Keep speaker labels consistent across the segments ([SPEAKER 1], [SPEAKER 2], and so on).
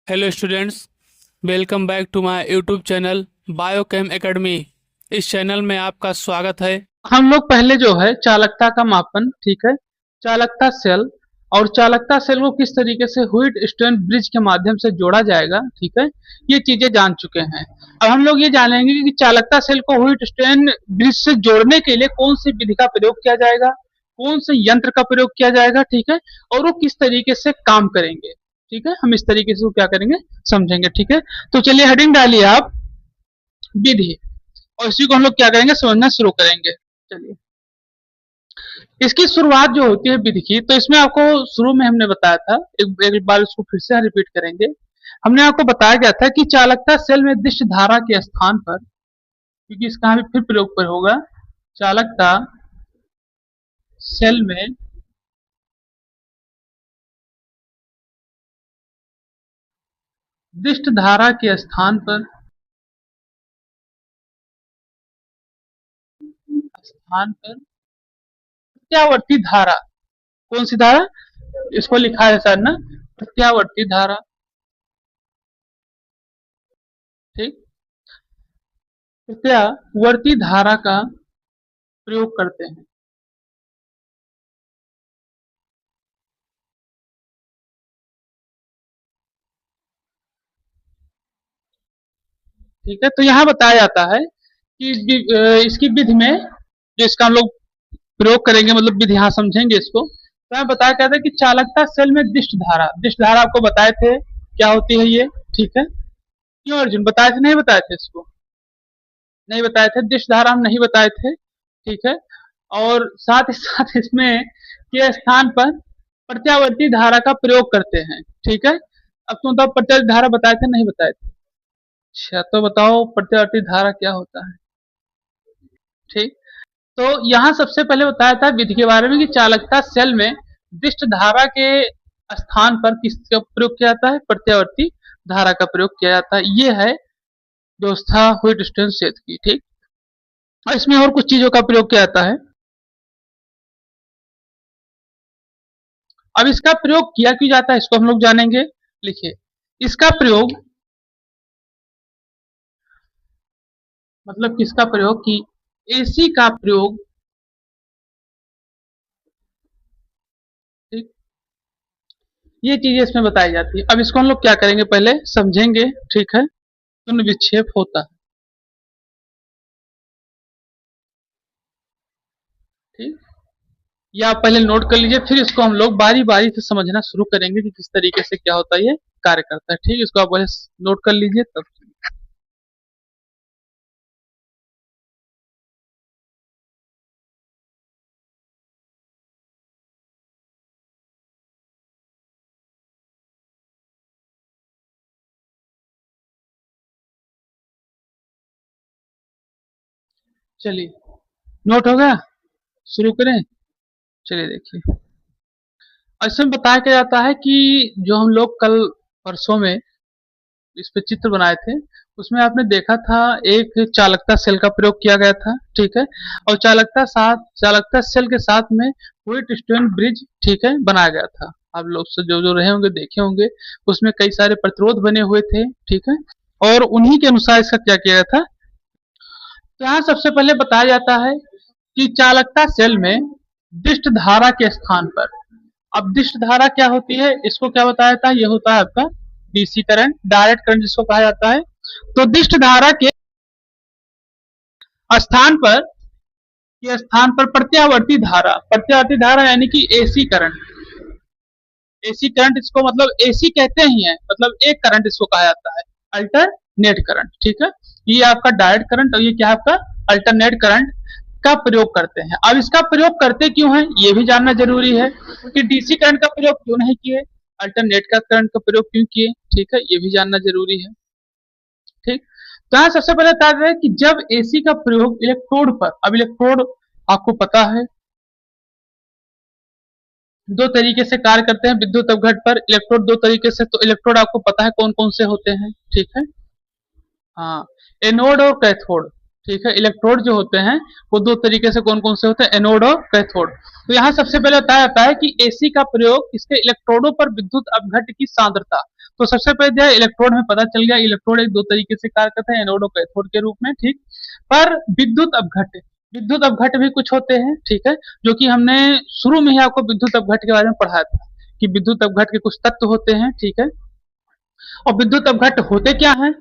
[SPEAKER 1] Hello students, welcome back to my YouTube channel biochem academy. इस channel में आपका स्वागत है।
[SPEAKER 2] हम लोग पहले जो है चालकता का मापन, ठीक है, चालकता सेल और चालकता सेल को किस तरीके से व्हीट स्टोन ब्रिज के माध्यम से जोड़ा जाएगा, ठीक है, ये चीजें जान चुके हैं। अब हम लोग ये जानेंगे कि चालकता सेल को व्हीट स्टोन ब्रिज से जोड़ने के लिए कौन सी विधि का प्रयोग किया जाएगा, कौन से यंत्र का प्रयोग किया जाएगा, ठीक है, और वो किस तरीके से काम करेंगे। ठीक है, हम इस तरीके से वो क्या करेंगे समझेंगे। ठीक है, तो चलिए हेडिंग डालिए आप, विधि, और इसी को हम लोग क्या करेंगे समझना शुरू करेंगे। चलिए, इसकी शुरुआत जो होती है विधि की, तो इसमें आपको शुरू में हमने बताया था, एक बार इसको फिर से रिपीट करेंगे। हमने आपको बताया गया था कि चालकता सेल में दिष्ट धारा के स्थान पर, क्योंकि इसका हमें फिर प्रयोग पर होगा, चालकता सेल में दिष्ट धारा के स्थान पर प्रत्यावर्ती धारा, कौन सी धारा, इसको लिखा है सर ना, प्रत्यावर्ती धारा। ठीक, प्रत्यावर्ती धारा का प्रयोग करते हैं। ठीक है, तो यहाँ बताया जाता है कि इसकी विधि में जो इसका हम लोग प्रयोग करेंगे, मतलब विधि यहाँ समझेंगे इसको, तो हमें बताया गया था कि चालकता सेल में दिष्ट धारा आपको बताए थे क्या होती है ये। ठीक है, क्यों अर्जुन बताए थे, नहीं बताए थे, इसको नहीं बताए थे, दिष्ट धारा हम नहीं बताए थे। ठीक है, और साथ ही साथ इसमें के स्थान पर प्रत्यावर्ती धारा का प्रयोग करते हैं। ठीक है, अब तुम तो प्रत्यावर्ती धारा बताए थे नहीं बताए थे? अच्छा, तो बताओ प्रत्यावर्ती धारा क्या होता है। ठीक, तो यहाँ सबसे पहले बताया था विधि के बारे में कि चालकता सेल में दिष्ट धारा के स्थान पर किसका प्रयोग किया जाता है, प्रत्यावर्ती धारा का प्रयोग किया जाता है। ये है व्यवस्था व्हीट स्टोन क्षेत्र की। ठीक, और इसमें और कुछ चीजों का प्रयोग किया जाता है। अब इसका प्रयोग किया क्यों जाता है इसको हम लोग जानेंगे। लिखिए, इसका प्रयोग मतलब किसका प्रयोग, कि एसी का प्रयोग, ठीक, ये चीजें इसमें बताई जाती है। अब इसको हम लोग क्या करेंगे पहले समझेंगे। ठीक है, शून्य विक्षेप होता है। ठीक, ये आप पहले नोट कर लीजिए, फिर इसको हम लोग बारी बारी से समझना शुरू करेंगे कि किस तरीके से क्या होता है, ये कार्य करता है। ठीक, इसको आप पहले नोट कर लीजिए तब। चलिए, नोट हो गया, शुरू करें। चलिए देखिए, ऐसे में बताया क्या जाता है कि जो हम लोग कल परसों में इस पे चित्र बनाए थे, उसमें आपने देखा था एक चालकता सेल का प्रयोग किया गया था। ठीक है, और चालकता सेल के साथ में व्हीट स्टोन ब्रिज, ठीक है, बनाया गया था। आप लोग से जो जो रहे होंगे देखे होंगे, उसमें कई सारे प्रतिरोध बने हुए थे। ठीक है, और उन्हीं के अनुसार इसका क्या किया गया था। तो यहाँ सबसे पहले बताया जाता है कि चालकता सेल में दिष्ट धारा के स्थान पर, अब दिष्ट धारा क्या होती है इसको क्या बताया जाता है, ये होता है आपका डीसी करंट, डायरेक्ट करंट जिसको कहा जाता है। तो दिष्ट धारा के स्थान पर, प्रत्यावर्ती धारा यानी कि एसी करंट, एसी करंट इसको मतलब एसी कहते ही है, मतलब एक करंट इसको कहा जाता है, अल्टरनेट करंट। ठीक है, ये आपका डायरेक्ट करंट और ये क्या है आपका अल्टरनेट करंट का प्रयोग करते हैं। अब इसका प्रयोग करते क्यों है ये भी जानना जरूरी है कि डीसी करंट का प्रयोग क्यों नहीं किए, अल्टरनेट का करंट का प्रयोग क्यों किए। ठीक है, ये भी जानना जरूरी है। ठीक, तो यहाँ सबसे पहले बता दें कि जब एसी का प्रयोग इलेक्ट्रोड पर, अब इलेक्ट्रोड आपको पता है दो तरीके से कार्य करते हैं विद्युत अवघट पर, इलेक्ट्रोड दो तरीके से, तो इलेक्ट्रोड आपको पता है कौन कौन से होते हैं। ठीक है, हाँ, एनोड और कैथोड। ठीक है, इलेक्ट्रोड जो होते हैं वो दो तरीके से कौन कौन से होते हैं, एनोड और कैथोड। तो यहाँ सबसे पहले बताया जाता है कि एसी का प्रयोग इसके इलेक्ट्रोडों पर विद्युत अपघट्ट की सांद्रता, तो सबसे पहले दिया इलेक्ट्रोड में पता चल गया, इलेक्ट्रोड एक दो तरीके से कार्य करते हैं, एनोड और कैथोड के रूप में, ठीक। पर विद्युत अपघट भी कुछ होते हैं, ठीक है, जो कि हमने शुरू में ही आपको विद्युत अपघट के बारे में पढ़ाया था कि विद्युत अपघट के कुछ तत्व होते हैं, ठीक है। और विद्युत अपघट होते क्या हैं?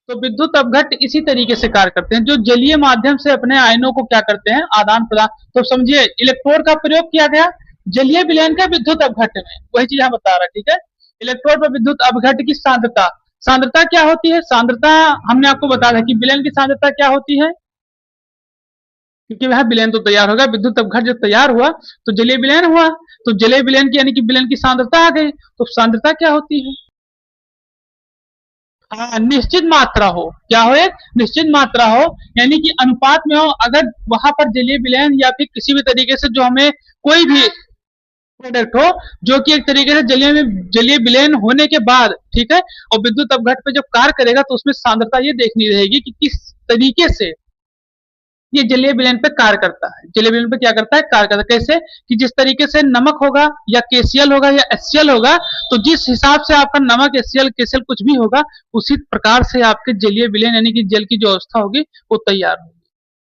[SPEAKER 2] तो विद्युत अपघट इसी तरीके से कार्य करते हैं, जो जलीय माध्यम से अपने आयनों को क्या करते हैं, आदान प्रदान। तो समझिए इलेक्ट्रोड का प्रयोग किया गया जलीय विलयन का विद्युत अपघट में, वही चीज हम बता रहे हैं, ठीक है। इलेक्ट्रोड पर विद्युत अपघट की सांद्रता, सांद्रता क्या होती है? सांद्रता हमने आपको बताया था कि विलयन की सांद्रता क्या होती है, क्योंकि वह विलयन तो तैयार होगा, विद्युत अपघट जब तैयार हुआ तो जलीय विलयन हुआ, तो जलीय विलयन की यानी कि विलयन की सांद्रता आ गई। तो सांद्रता क्या होती है? हाँ, निश्चित मात्रा हो, क्या हो? एक निश्चित मात्रा हो, यानी कि अनुपात में हो। अगर वहां पर जलीय विलयन या फिर किसी भी तरीके से जो हमें कोई भी प्रोडक्ट हो जो कि एक तरीके से जलीय विलयन होने के बाद, ठीक है, और विद्युत अपघट पे जब कार्य करेगा तो उसमें सांद्रता ये देखनी रहेगी कि किस तरीके से ये जलीय विलयन पे कार्य करता है। जलीय विलयन पे क्या करता है? कार्य करता है। कैसे? कि जिस तरीके से नमक होगा या केसीएल होगा या एचसीएल होगा, तो जिस हिसाब से आपका नमक, एचसीएल, केसीएल कुछ भी होगा, उसी प्रकार से आपके जलीय विलयन यानी कि जल की जो अवस्था होगी वो तैयार होगी,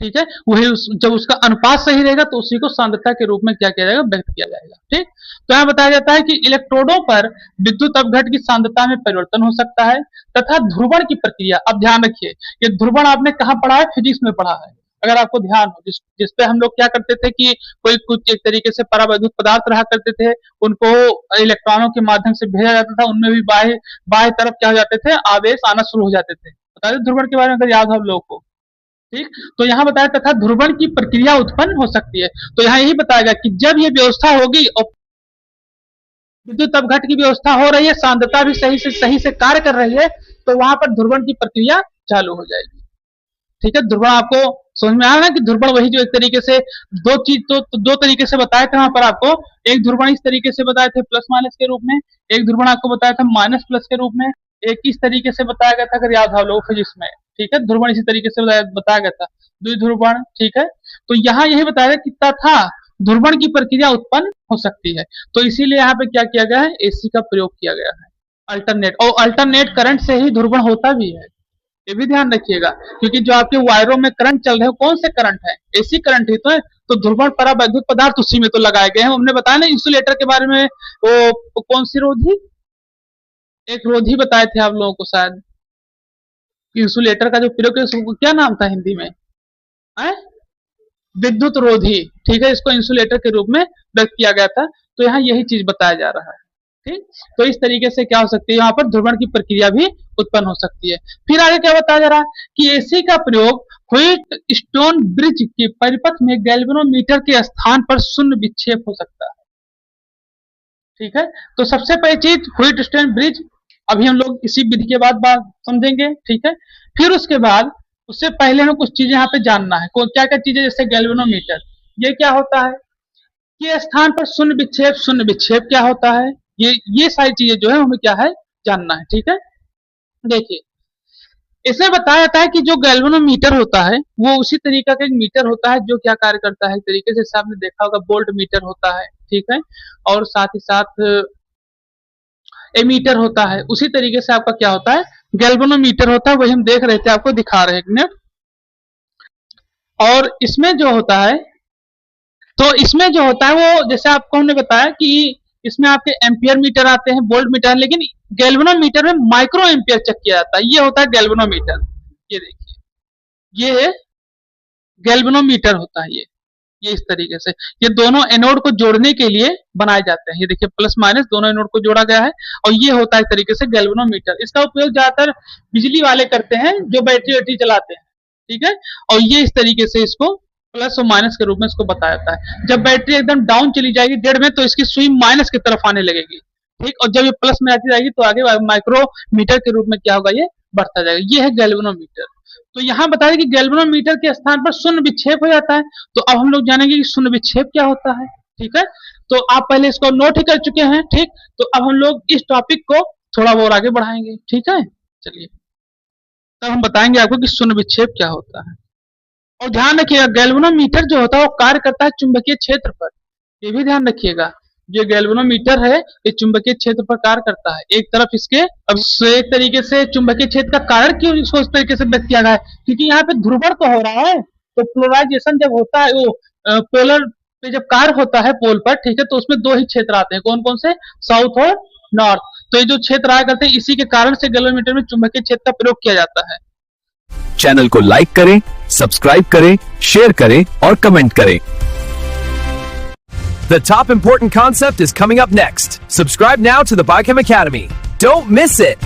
[SPEAKER 2] ठीक है। वही जब उसका अनुपात सही रहेगा तो उसी को सांद्रता के रूप में क्या किया जाएगा? व्यक्त किया जाएगा, ठीक। तो यहाँ बताया जाता है कि इलेक्ट्रोडों पर विद्युत अपघट की सांद्रता में परिवर्तन हो सकता है तथा ध्रुवण की प्रक्रिया। अब ध्यान रखिए, ये ध्रुवण आपने कहाँ पढ़ा है? फिजिक्स में पढ़ा है, अगर आपको ध्यान हो, जिसपे हम लोग क्या करते थे कि कोई कुछ एक तरीके से परावैद्युत पदार्थ रहा करते थे, उनको इलेक्ट्रॉनों के माध्यम से भेजा जाता था, उनमें भी बाह्य बाह्य तरफ क्या हो जाते थे? आवेश आना शुरू हो जाते थे। बता दें ध्रुवण के बारे में अगर याद हो आप लोगों को, ठीक। तो यहाँ बताया तथा ध्रुवण की प्रक्रिया उत्पन्न हो सकती है। तो यहाँ यही बताया गया कि जब ये व्यवस्था होगी और विद्युत अपघट की व्यवस्था हो रही है, सांद्रता भी सही से कार्य कर रही है, तो वहां पर ध्रुवण की प्रक्रिया चालू हो जाएगी, ठीक है। ध्रुवण आपको समझ में आ रहा है कि ध्रुवण वही जो एक तरीके से दो तरीके से बताए थे वहां पर आपको। एक ध्रुवण इस तरीके से बताए थे प्लस माइनस के रूप में, एक ध्रुवण आपको बताया था माइनस प्लस के रूप में, एक इस तरीके से बताया गया था, अगर याद हो लोग फिजिक्स में, ठीक है। ध्रुवण इसी तरीके से बताया गया था, द्विध्रुवण, ठीक है। तो यहाँ यही बताया गया कि तथा ध्रुवण की प्रक्रिया उत्पन्न हो सकती है, तो इसीलिए यहाँ पे क्या किया गया है? एसी का प्रयोग किया गया है, अल्टरनेट। और अल्टरनेट करंट से ही ध्रुवण होता भी है, ये भी ध्यान रखिएगा, क्योंकि जो आपके वायरों में करंट चल रहे हैं कौन से करंट है? एसी करंट ही तो है। तो ध्रुवण परावैद्युत पदार्थ उसी में तो लगाए गए हैं। हमने बताया ना इंसुलेटर के बारे में, वो कौन सी रोधी, एक रोधी बताए थे आप लोगों को शायद, इंसुलेटर का जो प्रयोग है उसको क्या नाम था हिंदी में? विद्युत रोधी, ठीक है। इसको इंसुलेटर के रूप में व्यक्त किया गया था। तो यहाँ यही चीज बताया जा रहा है, ठीक। तो इस तरीके से क्या हो सकती है? यहाँ पर ध्रुवण की प्रक्रिया भी उत्पन्न हो सकती है। फिर आगे क्या बताया जा रहा है कि एसी का प्रयोग व्हीट स्टोन ब्रिज के परिपथ में गैल्वेनोमीटर के स्थान पर शून्य विक्षेप हो सकता है, ठीक है। तो सबसे पहली चीज व्हीट स्टोन ब्रिज, अभी हम लोग इसी विधि के बाद बात समझेंगे, ठीक है। फिर उसके बाद उससे पहले हमें कुछ चीजें यहाँ पे जानना है, क्या क्या चीजें, जैसे गैल्वेनोमीटर, ये क्या होता है? ये स्थान पर शून्य विक्षेप, शून्य विक्षेप क्या होता है? ये सारी चीजें जो है हमें क्या है? जानना है, ठीक है। देखिए, इसमें बताया जाता है कि जो गैल्वेनोमीटर होता है वो उसी तरीका का एक मीटर होता है जो क्या कार्य करता है, तरीके से आपने देखा होगा वोल्ट मीटर होता है, ठीक है, और साथ ही साथ एमीटर होता है। उसी तरीके से आपका क्या होता है? गैल्वेनोमीटर होता है, वही हम देख रहे थे, आपको दिखा रहे हैं। और इसमें जो होता है, तो इसमें जो होता है वो जैसे आपको हमने बताया कि इसमें आपके एम्पियर मीटर आते हैं, वोल्ट मीटर, लेकिन गैल्वेनोमीटर में माइक्रो एम्पियर चेक किया जाता है। ये होता है गैल्वेनोमीटर, ये देखिए, ये गैल्वेनोमीटर होता है। ये इस तरीके से ये दोनों एनोड को जोड़ने के लिए बनाए जाते हैं। ये देखिए प्लस माइनस दोनों एनोड को जोड़ा गया है, और ये होता है एक तरीके से गैल्वेनोमीटर। इसका उपयोग ज्यादातर बिजली वाले करते हैं जो बैटरी वैटरी चलाते हैं, ठीक है। और ये इस तरीके से इसको प्लस और माइनस के रूप में इसको बताया जाता है। जब बैटरी एकदम डाउन चली जाएगी डेढ़ में, तो इसकी सुई माइनस की तरफ आने लगेगी, ठीक। और जब ये प्लस में आती जाएगी तो आगे माइक्रोमीटर के रूप में क्या होगा? ये बढ़ता जाएगा। ये है गैल्वेनोमीटर। तो यहाँ बताया कि गैल्वेनोमीटर के स्थान पर शून्य विक्षेप हो जाता है। तो अब हम लोग जानेंगे कि शून्य विक्षेप क्या होता है, ठीक है। तो आप पहले इसको नोट ही कर चुके हैं, ठीक। तो अब हम लोग इस टॉपिक को थोड़ा और आगे बढ़ाएंगे, ठीक है। चलिए, तब हम बताएंगे आपको कि शून्य विक्षेप क्या होता है। और ध्यान रखिएगा, गैल्वेनोमीटर जो होता है वो कार्य करता है चुंबकीय क्षेत्र पर, ये भी ध्यान रखिएगा। जो गैल्वेनोमीटर है ये चुंबकीय क्षेत्र पर कार्य करता है। एक तरफ इसके अब एक तरीके से चुंबकीय क्षेत्र का कारण क्यों इसको इस तरीके से व्यक्त किया गया है, क्योंकि यहाँ पे ध्रुवण तो हो रहा है, तो पोलराइजेशन जब होता है वो पोलर पे जब कार्य होता है पोल पर, ठीक है, तो उसमें दो ही क्षेत्र आते हैं, कौन कौन से, साउथ और नॉर्थ। तो ये जो क्षेत्र आया करते हैं इसी के कारण से गैल्वेनोमीटर में चुंबकीय क्षेत्र का प्रयोग किया जाता है।
[SPEAKER 3] चैनल को लाइक करें, सब्सक्राइब करें, शेयर करें और कमेंट करें। The top important concept is coming up next. Subscribe now to the Biochem Academy. Don't miss it.